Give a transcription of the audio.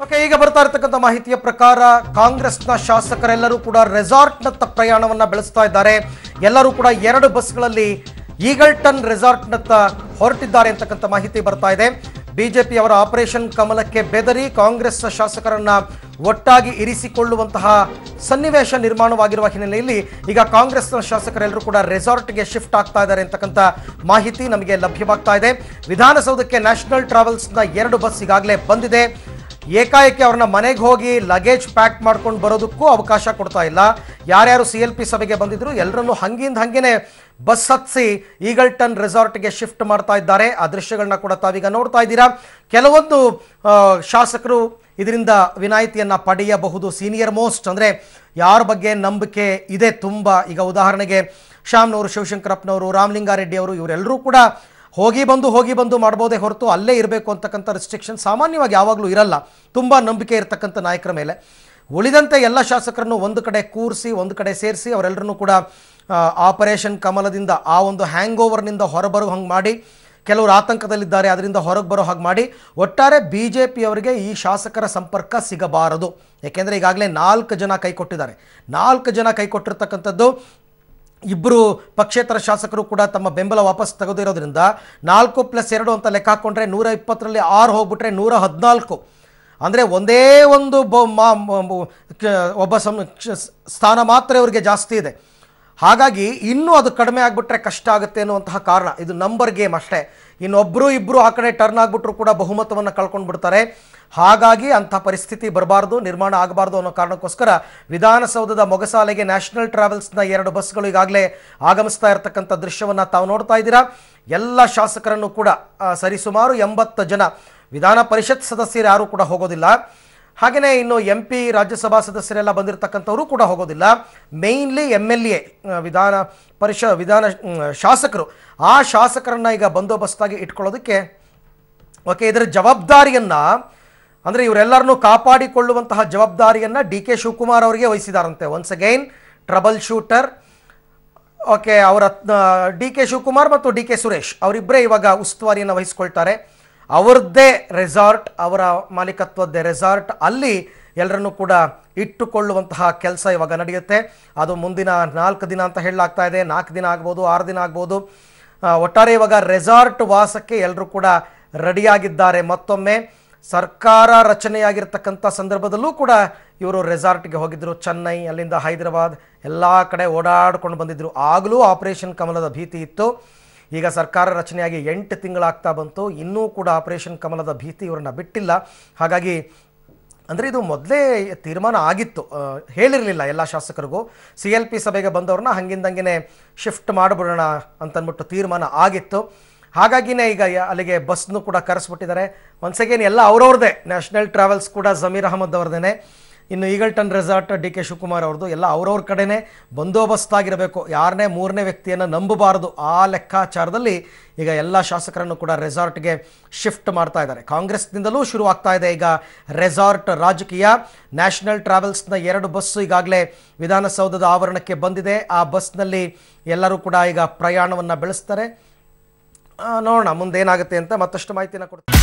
Okay, ಈಗ ಬರ್ತಾ ಇರತಕ್ಕಂಥ ಮಾಹಿತಿಯ ಪ್ರಕಾರ ಕಾಂಗ್ರೆಸ್ನ ಶಾಸಕರೆಲ್ಲರೂ ಕೂಡ ರೆಸಾರ್ಟ್ನತ್ತ ಪ್ರಯಾಣವನ್ನ ಬೆಳೆಸ್ತಾ ಇದ್ದಾರೆ. ಎಲ್ಲರೂ ಕೂಡ 2 ಬಸ್ಗಳಲ್ಲಿ ಈಗಲ್ಟನ್ ರೆಸಾರ್ಟ್ನತ್ತ ಹೊರಟಿದ್ದಾರೆ ಅಂತಕ್ಕಂಥ ಮಾಹಿತಿ ಬರ್ತಾ ಇದೆ. ಬಿಜೆಪಿ ಅವರ ಆಪರೇಷನ್ ಕಮಲಕ್ಕೆ ಬೆದರಿ ಕಾಂಗ್ರೆಸ್ ಶಾಸಕರನ್ನ ಒಟ್ಟಾಗಿ ಇರಿಸಿಕೊಳ್ಳುವಂತಹ ಸನ್ನಿವೇಶ ನಿರ್ಮಾಣವಾಗಿರುವ ಹಿನ್ನೆಲೆಯಲ್ಲಿ ಈಗ ಕಾಂಗ್ರೆಸ್ನ ಶಾಸಕರೆಲ್ಲರೂ ಕೂಡ ರೆಸಾರ್ಟ್ಗೆ ಶಿಫ್ಟ್ ಆಗ್ತಾ ಇದ್ದಾರೆ ಅಂತಕ್ಕಂಥ ಮಾಹಿತಿ ನಮಗೆ ಲಭ್ಯವಾಗ್ತಾ ಇದೆ. ವಿಧಾನಸೌಧಕ್ಕೆ ನ್ಯಾಷನಲ್ ಟ್ರಾವೆಲ್ಸ್ನ 2 ಬಸ್ ಈಗಾಗಲೇ ಬಂದಿದೆ. ಏಕಾಏಕಿ ಅವ್ರನ್ನ ಮನೆಗೆ ಹೋಗಿ ಲಗೇಜ್ ಪ್ಯಾಕ್ ಮಾಡ್ಕೊಂಡು ಬರೋದಕ್ಕೂ ಅವಕಾಶ ಕೊಡ್ತಾ ಇಲ್ಲ. ಯಾರ್ಯಾರು CLP ಸಭೆಗೆ ಬಂದಿದ್ರು ಎಲ್ಲರನ್ನೂ ಹಂಗೇನೆ ಬಸ್ ಹತ್ತಿಸಿ ಈಗಲ್ಟನ್ ರೆಸಾರ್ಟ್ಗೆ ಶಿಫ್ಟ್ ಮಾಡ್ತಾ ಇದ್ದಾರೆ. ಆ ದೃಶ್ಯಗಳನ್ನ ಕೂಡ ತಾವೀಗ ನೋಡ್ತಾ ಇದ್ದೀರಾ. ಕೆಲವೊಂದು ಶಾಸಕರು ಇದರಿಂದ ವಿನಾಯಿತಿಯನ್ನು ಪಡೆಯಬಹುದು. ಸೀನಿಯರ್ ಮೋಸ್ಟ್ ಅಂದರೆ ಯಾರ ಬಗ್ಗೆ ನಂಬಿಕೆ ಇದೆ ತುಂಬ, ಈಗ ಉದಾಹರಣೆಗೆ ಶ್ಯಾಮ್ನವರು, ಶಿವಶಂಕರಪ್ಪನವರು, ರಾಮಲಿಂಗಾರೆಡ್ಡಿ ಅವರು, ಇವರೆಲ್ಲರೂ ಕೂಡ ಹೋಗಿ ಬಂದು ಮಾಡ್ಬೋದೇ ಹೊರತು ಅಲ್ಲೇ ಇರಬೇಕು ಅಂತಕ್ಕಂಥ ರಿಸ್ಟ್ರಿಕ್ಷನ್ ಸಾಮಾನ್ಯವಾಗಿ ಯಾವಾಗಲೂ ಇರಲ್ಲ. ತುಂಬ ನಂಬಿಕೆ ಇರತಕ್ಕಂಥ ನಾಯಕರ ಮೇಲೆ. ಉಳಿದಂತೆ ಎಲ್ಲ ಶಾಸಕರನ್ನು ಒಂದು ಕಡೆ ಕೂರಿಸಿ ಒಂದು ಕಡೆ ಸೇರಿಸಿ ಅವರೆಲ್ಲರನ್ನೂ ಕೂಡ ಆಪರೇಷನ್ ಕಮಲದಿಂದ ಆ ಒಂದು ಹ್ಯಾಂಗ್ ಓವರ್ನಿಂದ ಹೊರಬರೋ ಹಂಗೆ ಮಾಡಿ, ಕೆಲವರು ಆತಂಕದಲ್ಲಿದ್ದಾರೆ ಅದರಿಂದ ಹೊರಗೆ ಬರೋ ಹಾಗೆ ಮಾಡಿ, ಒಟ್ಟಾರೆ BJP ಅವರಿಗೆ ಈ ಶಾಸಕರ ಸಂಪರ್ಕ ಸಿಗಬಾರದು. ಏಕೆಂದರೆ ಈಗಾಗಲೇ 4 ಜನ ಕೈ ಕೊಟ್ಟಿದ್ದಾರೆ. 4 ಜನ ಕೈ ಕೊಟ್ಟಿರ್ತಕ್ಕಂಥದ್ದು. 2 ಪಕ್ಷೇತರ ಶಾಸಕರು ಕೂಡ ತಮ್ಮ ಬೆಂಬಲ ವಾಪಸ್ ತೆಗೆದಿರೋದ್ರಿಂದ 4+2 ಅಂತ ಲೆಕ್ಕ ಹಾಕ್ಕೊಂಡ್ರೆ 120ರಲ್ಲಿ 6 ಹೋಗ್ಬಿಟ್ರೆ 114. ಅಂದರೆ ಒಂದೇ ಒಂದು ಒಬ್ಬ ಸ್ಥಾನ ಮಾತ್ರ ಇವರಿಗೆ ಜಾಸ್ತಿ ಇದೆ. ಹಾಗಾಗಿ ಇನ್ನೂ ಅದು ಕಡಿಮೆ ಆಗಿಬಿಟ್ರೆ ಕಷ್ಟ ಆಗುತ್ತೆ ಅನ್ನುವಂತಹ ಕಾರಣ. ಇದು ನಂಬರ್ ಗೇಮ್ ಅಷ್ಟೇ. ಇನ್ನೊಬ್ಬರು ಇಬ್ಬರು ಆ ಕಡೆ ಟರ್ನ್ ಆಗಿಬಿಟ್ರು ಕೂಡ ಬಹುಮತವನ್ನು ಕಳ್ಕೊಂಡು ಬಿಡ್ತಾರೆ. ಹಾಗಾಗಿ ಅಂಥ ಪರಿಸ್ಥಿತಿ ಬರಬಾರ್ದು, ನಿರ್ಮಾಣ ಆಗಬಾರ್ದು ಅನ್ನೋ ಕಾರಣಕ್ಕೋಸ್ಕರ ವಿಧಾನಸೌಧದ ಮೊಗಸಾಲೆಗೆ ನ್ಯಾಷನಲ್ ಟ್ರಾವೆಲ್ಸ್ನ 2 ಬಸ್ಗಳು ಈಗಾಗಲೇ ಆಗಮಿಸ್ತಾ ಇರತಕ್ಕಂಥ ದೃಶ್ಯವನ್ನು ತಾವು ನೋಡ್ತಾ ಇದ್ದೀರಾ. ಎಲ್ಲ ಶಾಸಕರನ್ನು ಕೂಡ ಸರಿಸುಮಾರು 80 ಜನ, ವಿಧಾನ ಪರಿಷತ್ ಸದಸ್ಯರು ಯಾರೂ ಕೂಡ ಹೋಗೋದಿಲ್ಲ. ಹಾಗೆಯೇ ಇನ್ನು MP ರಾಜ್ಯಸಭಾ ಸದಸ್ಯರೆಲ್ಲ ಬಂದಿರತಕ್ಕಂಥವರು ಕೂಡ ಹೋಗೋದಿಲ್ಲ. ಮೇಯ್ನ್ಲಿ MLA ವಿಧಾನ ಶಾಸಕರು, ಆ ಶಾಸಕರನ್ನ ಈಗ ಬಂದೋಬಸ್ತಾಗಿ ಇಟ್ಕೊಳ್ಳೋದಕ್ಕೆ ಓಕೆ, ಇದರ ಜವಾಬ್ದಾರಿಯನ್ನು ಅಂದರೆ ಇವರೆಲ್ಲರನ್ನೂ ಕಾಪಾಡಿಕೊಳ್ಳುವಂತಹ ಜವಾಬ್ದಾರಿಯನ್ನು DK ಶಿವಕುಮಾರ್ ಅವರಿಗೆ ವಹಿಸಿದಾರಂತೆ. Once again trouble shooter. Okay, ಅವರ DK ಶಿವಕುಮಾರ್ ಮತ್ತು DK ಸುರೇಶ್ ಅವರಿಬ್ಬರೇ ಇವಾಗ ಉಸ್ತುವಾರಿಯನ್ನು ವಹಿಸ್ಕೊಳ್ತಾರೆ. ಅವರದ್ದೇ ರೆಸಾರ್ಟ್, ಅವರ ಮಾಲೀಕತ್ವದ್ದೇ ರೆಸಾರ್ಟ್, ಅಲ್ಲಿ ಎಲ್ಲರನ್ನೂ ಕೂಡ ಇಟ್ಟುಕೊಳ್ಳುವಂತಹ ಕೆಲಸ ಇವಾಗ ನಡೆಯುತ್ತೆ. ಅದು ಮುಂದಿನ 4 ದಿನ ಅಂತ ಹೇಳಲಾಗ್ತಾ ಇದೆ. 4 ದಿನ ಆಗ್ಬೋದು, 6 ದಿನ ಆಗ್ಬೋದು. ಒಟ್ಟಾರೆ ಇವಾಗ ರೆಸಾರ್ಟ್ ವಾಸಕ್ಕೆ ಎಲ್ಲರೂ ಕೂಡ ರೆಡಿಯಾಗಿದ್ದಾರೆ. ಮತ್ತೊಮ್ಮೆ ಸರ್ಕಾರ ರಚನೆಯಾಗಿರ್ತಕ್ಕಂಥ ಸಂದರ್ಭದಲ್ಲೂ ಕೂಡ ಇವರು ರೆಸಾರ್ಟ್ಗೆ ಹೋಗಿದ್ದರು. ಚೆನ್ನೈ, ಅಲ್ಲಿಂದ ಹೈದರಾಬಾದ್, ಎಲ್ಲ ಕಡೆ ಓಡಾಡ್ಕೊಂಡು ಬಂದಿದ್ದರು. ಆಗಲೂ ಆಪರೇಷನ್ ಕಮಲದ ಭೀತಿ ಇತ್ತು. ಈಗ ಸರ್ಕಾರ ರಚನೆಯಾಗಿ 8 ತಿಂಗಳಾಗ್ತಾ ಬಂತು, ಇನ್ನೂ ಕೂಡ ಆಪರೇಷನ್ ಕಮಲದ ಭೀತಿ ಇವರನ್ನ ಬಿಟ್ಟಿಲ್ಲ. ಹಾಗಾಗಿ ಅಂದರೆ ಇದು ಮೊದಲೇ ತೀರ್ಮಾನ ಆಗಿತ್ತು, ಹೇಳಿರಲಿಲ್ಲ ಎಲ್ಲ ಶಾಸಕರಿಗೂ. CLP ಸಭೆಗೆ ಬಂದವ್ರನ್ನ ಹಂಗಿಂದಂಗೆ ಶಿಫ್ಟ್ ಮಾಡಿಬಿಡೋಣ ಅಂತಂದ್ಬಿಟ್ಟು ತೀರ್ಮಾನ ಆಗಿತ್ತು. ಹಾಗಾಗಿನೇ ಈಗ ಅಲ್ಲಿಗೆ ಬಸ್ನು ಕೂಡ ಕರೆಸ್ಬಿಟ್ಟಿದ್ದಾರೆ. ಒನ್ಸ್ ಅಗೇನ್ ಎಲ್ಲ ಅವ್ರವ್ರದ್ದೇ. ನ್ಯಾಷನಲ್ ಟ್ರಾವೆಲ್ಸ್ ಕೂಡ ಜಮೀರ್ ಅಹಮದ್ ಅವ್ರದ್ದೇ. ಇನ್ನು ಈಗಲ್ಟನ್ ರೆಸಾರ್ಟ್ DK ಶಿವಕುಮಾರ್ ಅವ್ರದ್ದು ಎಲ್ಲ ಅವ್ರವ್ರ ಕಡೆನೇ ಬಂದೋಬಸ್ತಾಗಿರಬೇಕು. ಯಾರನ್ನೇ 3ನೇ ವ್ಯಕ್ತಿಯನ್ನು ನಂಬಬಾರದು. ಆ ಲೆಕ್ಕಾಚಾರದಲ್ಲಿ ಈಗ ಎಲ್ಲ ಶಾಸಕರನ್ನು ಕೂಡ ರೆಸಾರ್ಟ್ಗೆ ಶಿಫ್ಟ್ ಮಾಡ್ತಾ ಇದ್ದಾರೆ. ಕಾಂಗ್ರೆಸ್ನಿಂದಲೂ ಶುರುವಾಗ್ತಾ ಇದೆ ಈಗ ರೆಸಾರ್ಟ್ ರಾಜಕೀಯ. ನ್ಯಾಷನಲ್ ಟ್ರಾವೆಲ್ಸ್ನ 2 ಬಸ್ಸು ಈಗಾಗಲೇ ವಿಧಾನಸೌಧದ ಆವರಣಕ್ಕೆ ಬಂದಿದೆ. ಆ ಬಸ್ನಲ್ಲಿ ಎಲ್ಲರೂ ಕೂಡ ಈಗ ಪ್ರಯಾಣವನ್ನು ಬೆಳೆಸ್ತಾರೆ. ನೋಡೋಣ ಮುಂದೇನಾಗುತ್ತೆ ಅಂತ ಮತ್ತಷ್ಟು ಮಾಹಿತಿನ ಕೊಡ್ತಾರೆ.